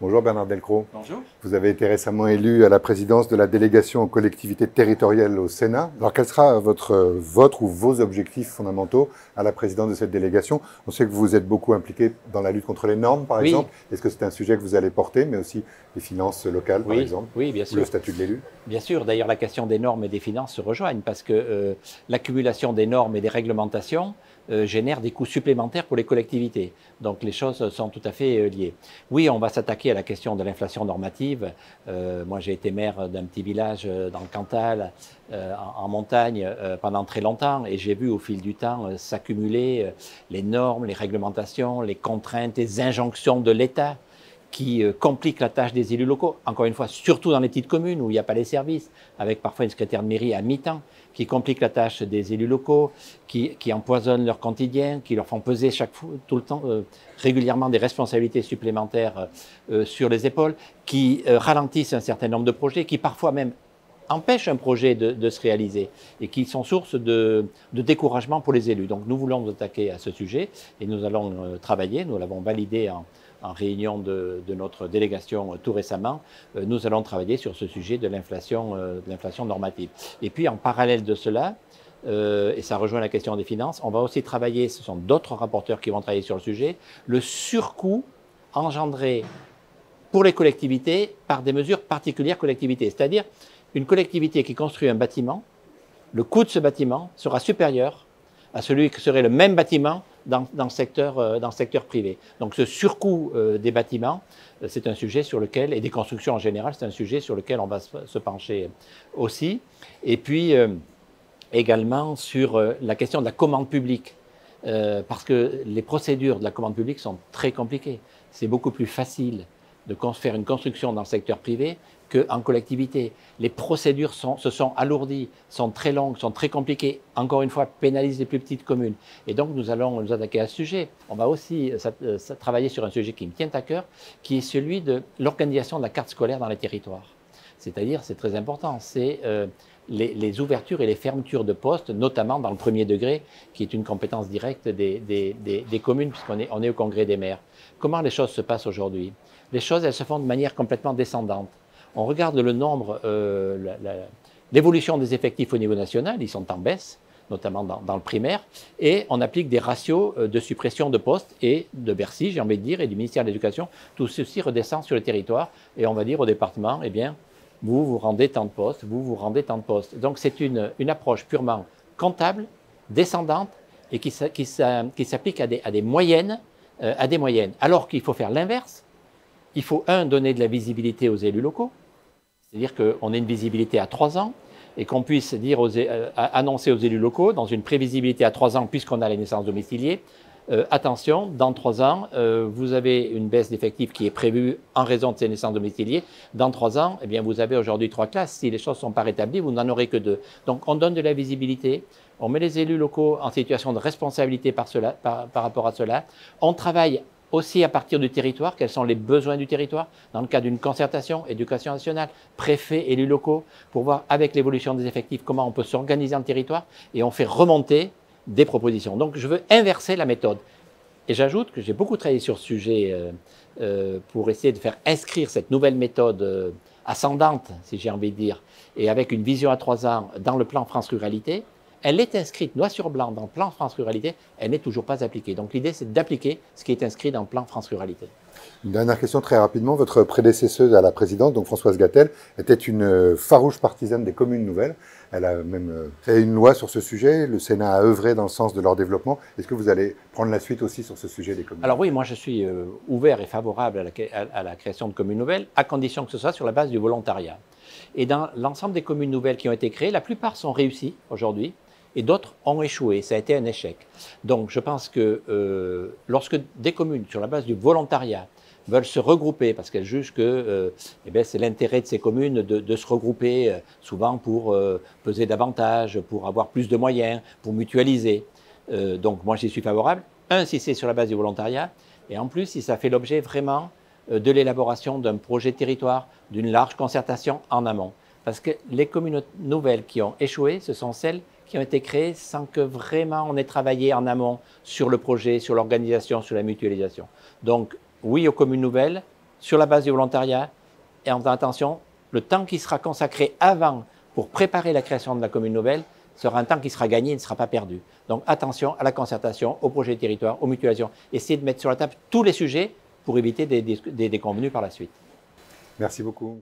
Bonjour Bernard Delcros. Bonjour. Vous avez été récemment élu à la présidence de la délégation aux collectivités territoriales au Sénat. Alors quel sera votre ou vos objectifs fondamentaux à la présidence de cette délégation? On sait que vous êtes beaucoup impliqué dans la lutte contre les normes, par exemple. Est-ce que c'est un sujet que vous allez porter, mais aussi les finances locales, par exemple, oui, bien sûr. Ou le statut de l'élu? Bien sûr. D'ailleurs, la question des normes et des finances se rejoignent parce que l'accumulation des normes et des réglementations génère des coûts supplémentaires pour les collectivités. Donc les choses sont tout à fait liées. Oui, on va s'attaquer à la question de l'inflation normative. Moi, j'ai été maire d'un petit village dans le Cantal, en montagne, pendant très longtemps, et j'ai vu au fil du temps s'accumuler les normes, les réglementations, les contraintes, les injonctions de l'État qui compliquent la tâche des élus locaux, encore une fois, surtout dans les petites communes où il n'y a pas les services, avec parfois une secrétaire de mairie à mi-temps, qui compliquent la tâche des élus locaux, qui empoisonnent leur quotidien, qui leur font peser tout le temps, régulièrement des responsabilités supplémentaires sur les épaules, qui ralentissent un certain nombre de projets, qui parfois même empêchent un projet de se réaliser et qui sont source de découragement pour les élus. Donc nous voulons nous attaquer à ce sujet et nous allons travailler, nous l'avons validé en réunion de notre délégation tout récemment, nous allons travailler sur ce sujet de l'inflation normative. Et puis en parallèle de cela, et ça rejoint la question des finances, on va aussi travailler, ce sont d'autres rapporteurs qui vont travailler sur le sujet, le surcoût engendré pour les collectivités par des mesures particulières collectivités. C'est-à-dire une collectivité qui construit un bâtiment, le coût de ce bâtiment sera supérieur à celui que serait le même bâtiment dans le secteur privé. Donc ce surcoût des bâtiments, c'est un sujet sur lequel, et des constructions en général, c'est un sujet sur lequel on va se pencher aussi. Et puis également sur la question de la commande publique, parce que les procédures de la commande publique sont très compliquées. C'est beaucoup plus facile de faire une construction dans le secteur privé qu'en collectivité. Les procédures se sont alourdies, sont très longues, sont très compliquées, encore une fois, pénalisent les plus petites communes. Et donc, nous allons nous attaquer à ce sujet. On va aussi travailler sur un sujet qui me tient à cœur, qui est celui de l'organisation de la carte scolaire dans les territoires. C'est-à-dire, c'est très important, c'est les ouvertures et les fermetures de postes, notamment dans le premier degré, qui est une compétence directe des communes, puisqu'on est au congrès des maires. Comment les choses se passent aujourd'hui? Les choses, elles se font de manière complètement descendante. On regarde le nombre, l'évolution des effectifs au niveau national, ils sont en baisse, notamment dans le primaire, et on applique des ratios de suppression de postes et de Bercy, j'ai envie de dire, et du ministère de l'Éducation. Tout ceci redescend sur le territoire et on va dire au département, eh bien, vous rendez tant de postes, vous rendez tant de postes. Donc c'est une approche purement comptable, descendante, et qui s'applique à des moyennes, alors qu'il faut faire l'inverse. Il faut, donner de la visibilité aux élus locaux, c'est-à-dire qu'on ait une visibilité à 3 ans et qu'on puisse dire annoncer aux élus locaux, dans une prévisibilité à 3 ans, puisqu'on a les naissances domiciliées, attention, dans 3 ans, vous avez une baisse d'effectifs qui est prévue en raison de ces naissances domiciliées. Dans 3 ans, eh bien, vous avez aujourd'hui 3 classes. Si les choses ne sont pas rétablies, vous n'en aurez que 2. Donc, on donne de la visibilité. On met les élus locaux en situation de responsabilité par rapport à cela. On travaille aussi à partir du territoire, quels sont les besoins du territoire, dans le cas d'une concertation, éducation nationale, préfet, élus locaux, pour voir avec l'évolution des effectifs comment on peut s'organiser en territoire, et on fait remonter des propositions. Donc je veux inverser la méthode. Et j'ajoute que j'ai beaucoup travaillé sur ce sujet pour essayer de faire inscrire cette nouvelle méthode ascendante, si j'ai envie de dire, et avec une vision à 3 ans dans le plan France Ruralité. Elle est inscrite noir sur blanc dans le plan France Ruralité, elle n'est toujours pas appliquée. Donc l'idée, c'est d'appliquer ce qui est inscrit dans le plan France Ruralité. Une dernière question très rapidement. Votre prédécesseuse à la présidence, donc Françoise Gatel, était une farouche partisane des communes nouvelles. Elle a même fait une loi sur ce sujet. Le Sénat a œuvré dans le sens de leur développement. Est-ce que vous allez prendre la suite aussi sur ce sujet des communes? Alors oui, moi je suis ouvert et favorable à la création de communes nouvelles, à condition que ce soit sur la base du volontariat. Et dans l'ensemble des communes nouvelles qui ont été créées, la plupart sont réussies aujourd'hui. Et d'autres ont échoué, ça a été un échec. Donc je pense que lorsque des communes, sur la base du volontariat, veulent se regrouper, parce qu'elles jugent que c'est l'intérêt de ces communes de se regrouper, souvent pour peser davantage, pour avoir plus de moyens, pour mutualiser. Donc moi j'y suis favorable. Si c'est sur la base du volontariat, et en plus si ça fait l'objet vraiment de l'élaboration d'un projet de territoire, d'une large concertation en amont. Parce que les communes nouvelles qui ont échoué, ce sont celles qui ont été créées sans que vraiment on ait travaillé en amont sur le projet, sur l'organisation, sur la mutualisation. Donc oui aux communes nouvelles, sur la base du volontariat. Et attention, le temps qui sera consacré avant pour préparer la création de la commune nouvelle sera un temps qui sera gagné et ne sera pas perdu. Donc attention à la concertation, au projet de territoire, aux mutualisations. Essayez de mettre sur la table tous les sujets pour éviter des déconvenues par la suite. Merci beaucoup.